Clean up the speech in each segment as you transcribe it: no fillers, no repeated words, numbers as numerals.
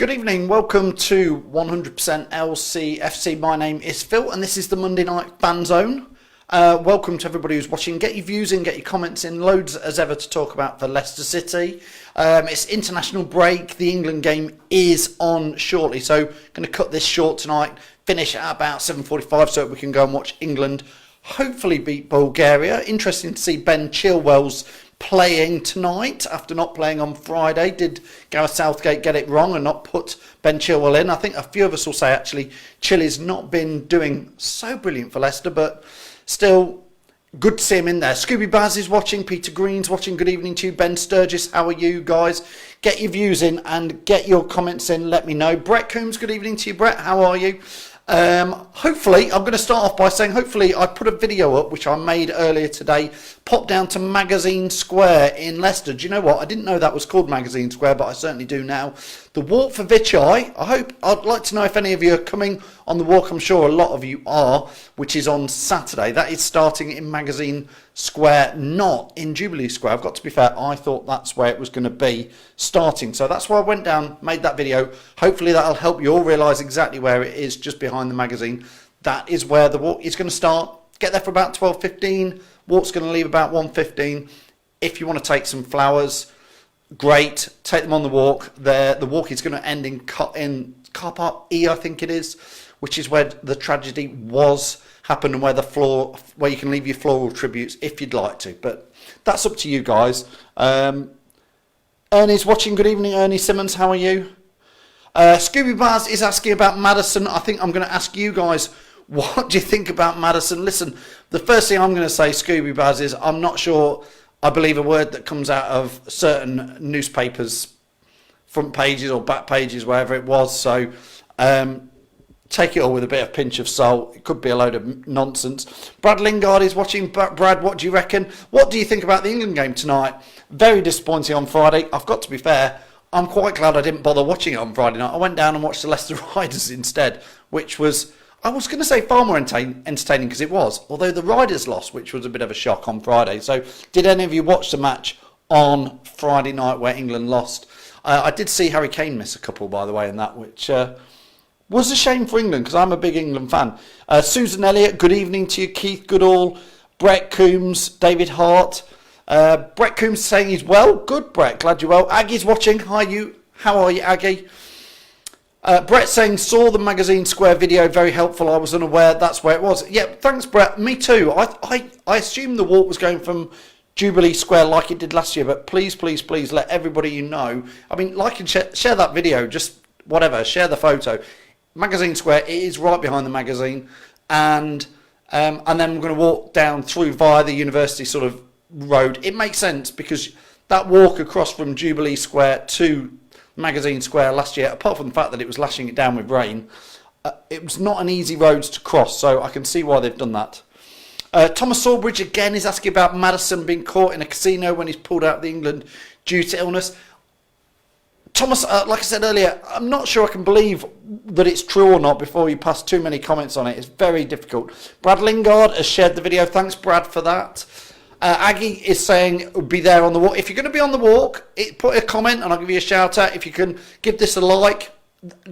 Good evening, welcome to 100% LCFC. My name is Phil and this is the Monday Night Fanzone. Welcome to everybody who's watching. Get your views in, get your comments in. Loads as ever to talk about for Leicester City. It's international break. The England game is on shortly, so going to cut this short tonight. Finish at about 7:45 so we can go and watch England hopefully beat Bulgaria. Interesting to see Ben Chilwell's playing tonight after not playing on Friday. Did Gareth Southgate get it wrong and not put Ben Chilwell in? I think a few of us will say actually Chilwell's not been doing so brilliant for Leicester, but still good to see him in there. Scooby Baz is watching, Peter Green's watching. Good evening to you. Ben Sturgis, how are you guys? Get your views in and get your comments in, let me know. Brett Coombs, good evening to you. Brett, how are you? Hopefully, I'm going to start off by saying hopefully I put a video up which I made earlier today. Pop down to Magazine Square in Leicester. Do you know what? I didn't know that was called Magazine Square, but I certainly do now. The walk for Vichai. I'd like to know if any of you are coming on the walk. I'm sure a lot of you are, which is on Saturday. That is starting in Magazine Square, not in Jubilee Square. I've got to be fair, I thought that's where it was going to be starting. So that's why I went down, made that video. Hopefully that'll help you all realise exactly where it is, just behind the magazine. That is where the walk is going to start. Get there for about 12:15. Walk's going to leave about 1:15. If you want to take some flowers, great. Take them on the walk. The walk is going to end in car park E, I think it is, which is where the tragedy happened and where you can leave your floral tributes if you'd like to. But that's up to you guys. Ernie's watching. Good evening, Ernie Simmons. How are you? Scooby Baz is asking about Maddison. I think I'm going to ask you guys, what do you think about Maddison? Listen, the first thing I'm going to say, Scooby Baz, is I'm not sure I believe a word that comes out of certain newspapers' front pages or back pages, wherever it was. So take it all with a bit of pinch of salt. It could be a load of nonsense. Brad Lingard is watching. Brad, what do you reckon? What do you think about the England game tonight? Very disappointing on Friday. I've got to be fair, I'm quite glad I didn't bother watching it on Friday night. I went down and watched the Leicester Riders instead, which was, I was going to say, far more entertaining because it was, although the Riders lost, which was a bit of a shock on Friday. So did any of you watch the match on Friday night where England lost? I did see Harry Kane miss a couple, by the way, in that, which was a shame for England because I'm a big England fan. Susan Elliott, good evening to you. Keith Goodall, Brett Coombs, David Hart. Brett Coombs saying he's well. Good, Brett. Glad you're well. Aggie's watching. Hi, you. How are you, Aggie? Brett saying, saw the Magazine Square video. Very helpful. I was unaware that's where it was. Yeah, thanks, Brett. Me too. I assumed the walk was going from Jubilee Square like it did last year, but please, please, please let everybody you know. I mean, like and share that video. Just whatever. Share the photo. Magazine Square, it is right behind the magazine. And then we're going to walk down through via the university sort of road. It makes sense because that walk across from Jubilee Square to Magazine Square last year, apart from the fact that it was lashing it down with rain, it was not an easy road to cross, so I can see why they've done that. Thomas Sawbridge again is asking about Maddison being caught in a casino when he's pulled out of England due to illness. Thomas, like I said earlier, I'm not sure I can believe that it's true or not before you pass too many comments on it. It's very difficult. Brad Lingard has shared the video. Thanks, Brad, for that. Aggie is saying be there on the walk. If you're going to be on the walk, put a comment and I'll give you a shout out. If you can give this a like,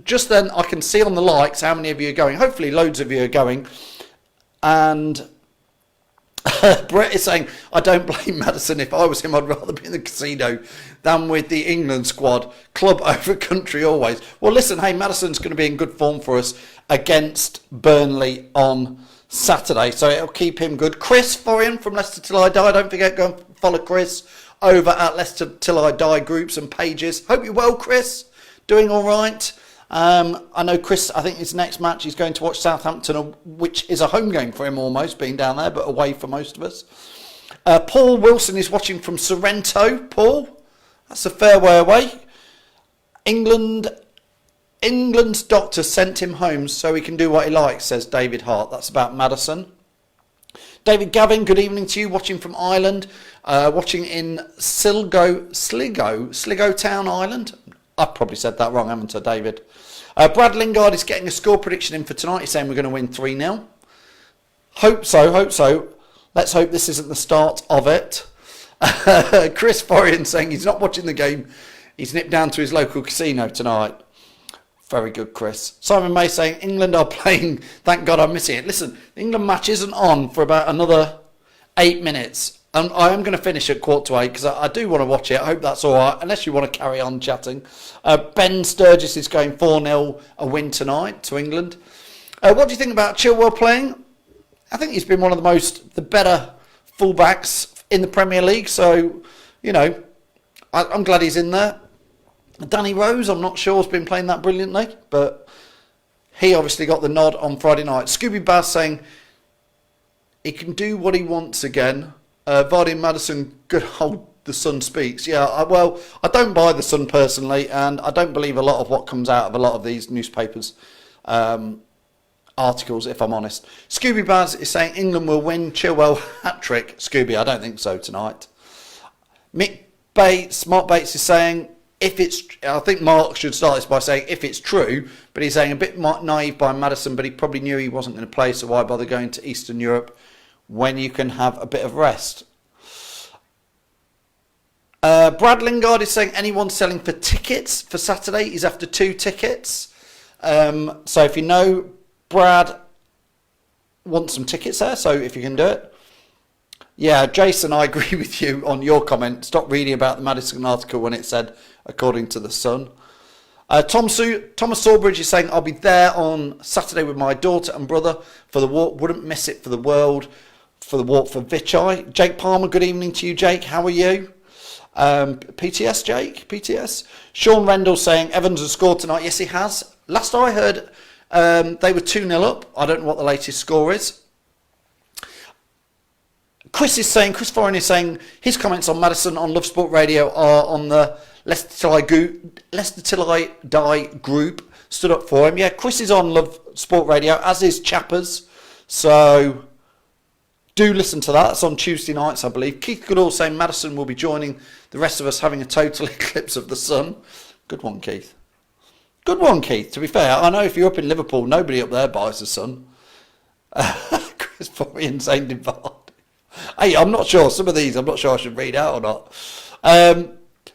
just then I can see on the likes how many of you are going. Hopefully loads of you are going. And Brett is saying, I don't blame Maddison. If I was him, I'd rather be in the casino than with the England squad. Club over country always. Well, listen, hey, Maddison's going to be in good form for us against Burnley on Saturday, so it'll keep him good. Chris Forian from Leicester Till I Die. Don't forget, go and follow Chris over at Leicester Till I Die groups and pages. Hope you're well, Chris. Doing all right. I know Chris, I think his next match he's going to watch Southampton, which is a home game for him almost, being down there, but away for most of us. Paul Wilson is watching from Sorrento. Paul, that's a fair way away. England's doctor sent him home so he can do what he likes, says David Hart. That's about Maddison. David Gavin, good evening to you, watching from Ireland. Watching in Sligo Town, Ireland. I've probably said that wrong, haven't I, David? Brad Lingard is getting a score prediction in for tonight. He's saying we're going to win 3-0. Hope so. Let's hope this isn't the start of it. Chris Forian saying he's not watching the game. He's nipped down to his local casino tonight. Very good, Chris. Simon May saying, England are playing, thank God I'm missing it. Listen, the England match isn't on for about another 8 minutes. And I am going to finish at 7:45 because I do want to watch it. I hope that's all right, unless you want to carry on chatting. Ben Sturgis is going 4-0 a win tonight to England. What do you think about Chilwell playing? I think he's been one of the better fullbacks in the Premier League. So, you know, I'm glad he's in there. Danny Rose, I'm not sure, has been playing that brilliantly, but he obviously got the nod on Friday night. Scooby Bass saying he can do what he wants again. Vardy and Maddison, good hold the Sun speaks. Yeah, I don't buy the Sun personally, and I don't believe a lot of what comes out of a lot of these newspapers articles, if I'm honest. Scooby Baz is saying England will win. Chilwell hat-trick. Scooby, I don't think so tonight. Mick Bates, Mark Bates is saying, I think Mark should start this by saying if it's true, but he's saying a bit naive by Maddison, but he probably knew he wasn't going to play, so why bother going to Eastern Europe when you can have a bit of rest? Brad Lingard is saying anyone selling for tickets for Saturday. He's after 2 tickets. So if you know, Brad wants some tickets there, so if you can do it. Yeah, Jason, I agree with you on your comment. Stop reading about the Maddison article when it said, according to the Sun. Thomas Sawbridge is saying, I'll be there on Saturday with my daughter and brother for the walk. Wouldn't miss it for the world, for the walk for Vichai. Jake Palmer, good evening to you, Jake. How are you? PTS, Jake? PTS? Sean Rendell saying, Evans has scored tonight. Yes, he has. Last I heard, they were 2-0 up. I don't know what the latest score is. Chris Foran is saying his comments on Maddison on Love Sport Radio are on the Leicester Till I Die group. Stood up for him. Yeah, Chris is on Love Sport Radio, as is Chappers. So do listen to that. It's on Tuesday nights, I believe. Keith Goodall saying Maddison will be joining the rest of us having a total eclipse of the sun. Good one, Keith. Good one, Keith. To be fair, I know if you're up in Liverpool, nobody up there buys the sun. Chris Foran saying Divide. Hey, I'm not sure. Some of these, I'm not sure I should read out or not.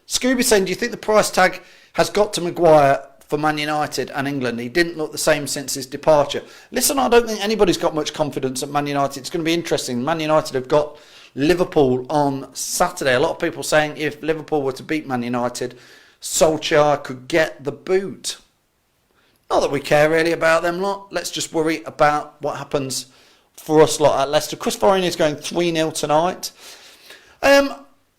Scooby saying, do you think the price tag has got to Maguire for Man United and England? He didn't look the same since his departure. Listen, I don't think anybody's got much confidence at Man United. It's going to be interesting. Man United have got Liverpool on Saturday. A lot of people saying if Liverpool were to beat Man United, Solskjaer could get the boot. Not that we care really about them lot. Let's just worry about what happens for us lot at Leicester. Chris Foran is going 3-0 tonight.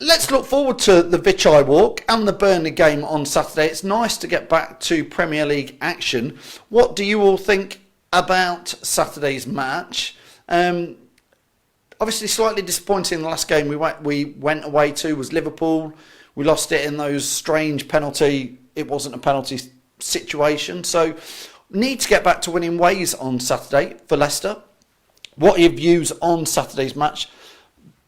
Let's look forward to the Vichai walk and the Burnley game on Saturday. It's nice to get back to Premier League action. What do you all think about Saturday's match? Obviously slightly disappointing. The last game we went away to was Liverpool. We lost it in those strange penalty. It wasn't a penalty situation. So need to get back to winning ways on Saturday for Leicester. What are your views on Saturday's match?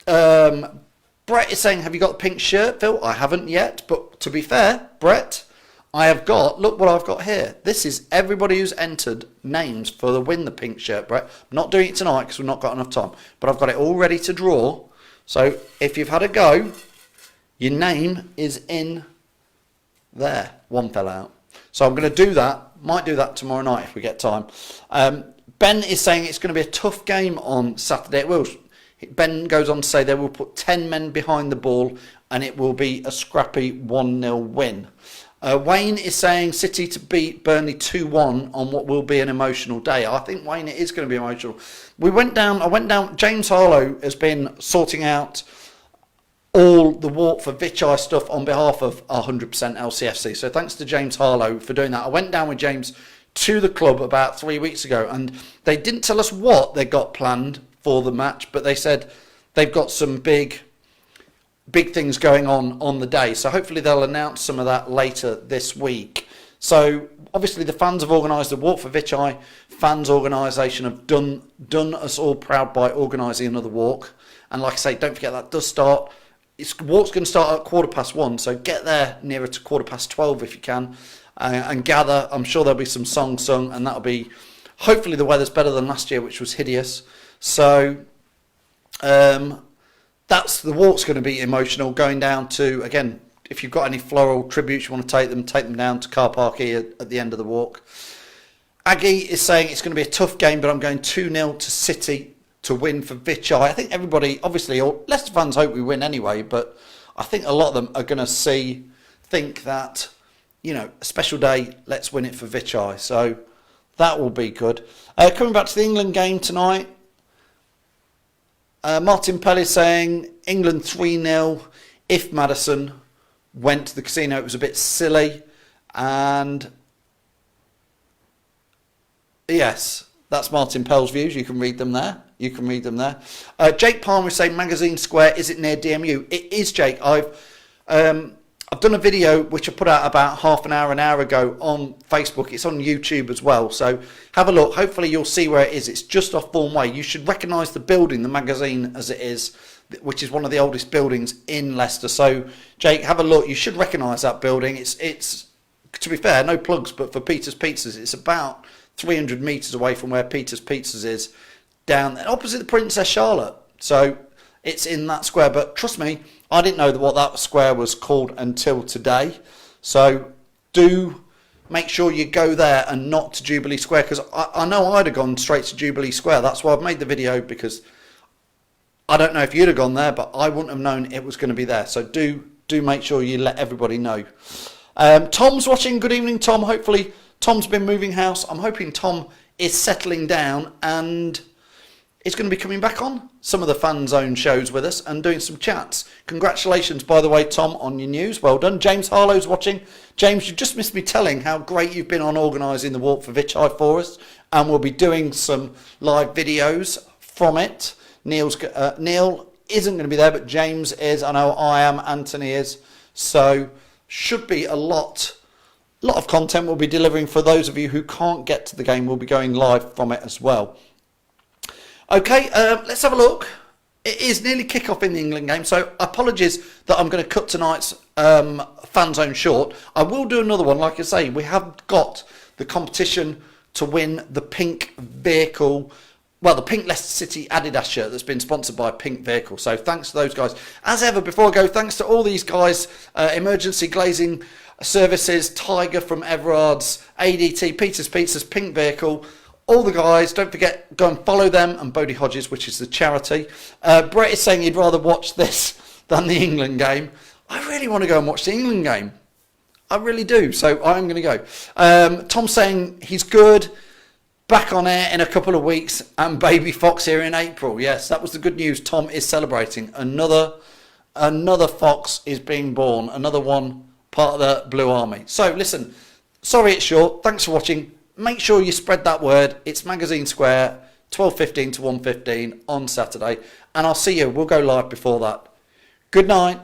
Brett is saying, have you got the pink shirt, Phil? I haven't yet, but to be fair, Brett, I have got, look what I've got here. This is everybody who's entered names for the win the pink shirt, Brett. I'm not doing it tonight because we've not got enough time, but I've got it all ready to draw. So if you've had a go, your name is in there. One fell out. So I'm going to do that. Might do that tomorrow night if we get time. Ben is saying it's going to be a tough game on Saturday. It will. Ben goes on to say they will put 10 men behind the ball and it will be a scrappy 1-0 win. Wayne is saying City to beat Burnley 2-1 on what will be an emotional day. I think, Wayne, it is going to be emotional. I went down, James Harlow has been sorting out all the walk for Vichai stuff on behalf of 100% LCFC. So thanks to James Harlow for doing that. I went down with James to the club about 3 weeks ago and they didn't tell us what they got planned for the match, but they said they've got some big things going on the day. So hopefully they'll announce some of that later this week. So obviously the fans have organised the Walk for Vichai. Fans organisation have done us all proud by organising another walk. And like I say, don't forget that does start. Walk's going to start at 1:15, so get there nearer to 12:15 if you can. And gather. I'm sure there'll be some songs sung, and that'll be, hopefully the weather's better than last year, which was hideous. So that's, the walk's going to be emotional, going down to, again, if you've got any floral tributes you want to take them down to Car Park here at the end of the walk. Aggie is saying it's going to be a tough game, but I'm going 2-0 to City to win for Vichai. I think everybody, obviously, all Leicester fans hope we win anyway, but I think a lot of them are going to think that, you know, a special day, let's win it for Vichai. So that will be good. Coming back to the England game tonight, Martin Pell is saying England 3-0 if Maddison went to the casino. It was a bit silly. And yes, that's Martin Pell's views. You can read them there. Jake Palmer is saying Magazine Square, is it near DMU? It is, Jake. I've done a video which I put out about an hour ago on Facebook. It's on YouTube as well. So have a look. Hopefully you'll see where it is. It's just off Bourne Way. You should recognise the building, the magazine as it is, which is one of the oldest buildings in Leicester. So Jake, have a look. You should recognise that building. It's to be fair, no plugs, but for Peter's Pizzas, it's about 300 metres away from where Peter's Pizzas is, down there, opposite the Princess Charlotte. So it's in that square. But trust me, I didn't know what that square was called until today. So do make sure you go there and not to Jubilee Square, because I know I'd have gone straight to Jubilee Square. That's why I've made the video, because I don't know if you'd have gone there, but I wouldn't have known it was going to be there. So do make sure you let everybody know. Tom's watching. Good evening, Tom. Hopefully Tom's been moving house. I'm hoping Tom is settling down and is going to be coming back on some of the FANZONE shows with us and doing some chats. Congratulations, by the way, Tom, on your news. Well done. James Harlow's watching. James, you just missed me telling how great you've been on organising the Walk for Vichai for us, and we'll be doing some live videos from it. Neil isn't going to be there, but James is. I know I am. Anthony is. So should be a lot of content we'll be delivering for those of you who can't get to the game. We'll be going live from it as well. Okay, let's have a look. It is nearly kick-off in the England game, so apologies that I'm going to cut tonight's FANZONE short. I will do another one. Like I say, we have got the competition to win the pink vehicle, well, the pink Leicester City Adidas shirt that's been sponsored by Pink Vehicle. So thanks to those guys. As ever, before I go, thanks to all these guys, Emergency Glazing Services, Tiger from Everard's, ADT, Peter's Pizzas, Pink Vehicle, all the guys. Don't forget, go and follow them, and Bodie Hodges, which is the charity. Brett is saying he'd rather watch this than the England game. I really want to go and watch the England game. I really do. So I'm going to go. Tom's saying he's good. Back on air in a couple of weeks, and Baby Fox here in April. Yes, that was the good news. Tom is celebrating. Another Fox is being born. Another one, part of the Blue Army. So listen, sorry it's short. Thanks for watching. Make sure you spread that word. It's Magazine Square, 12:15 to 1:15 on Saturday. And I'll see you. We'll go live before that. Good night.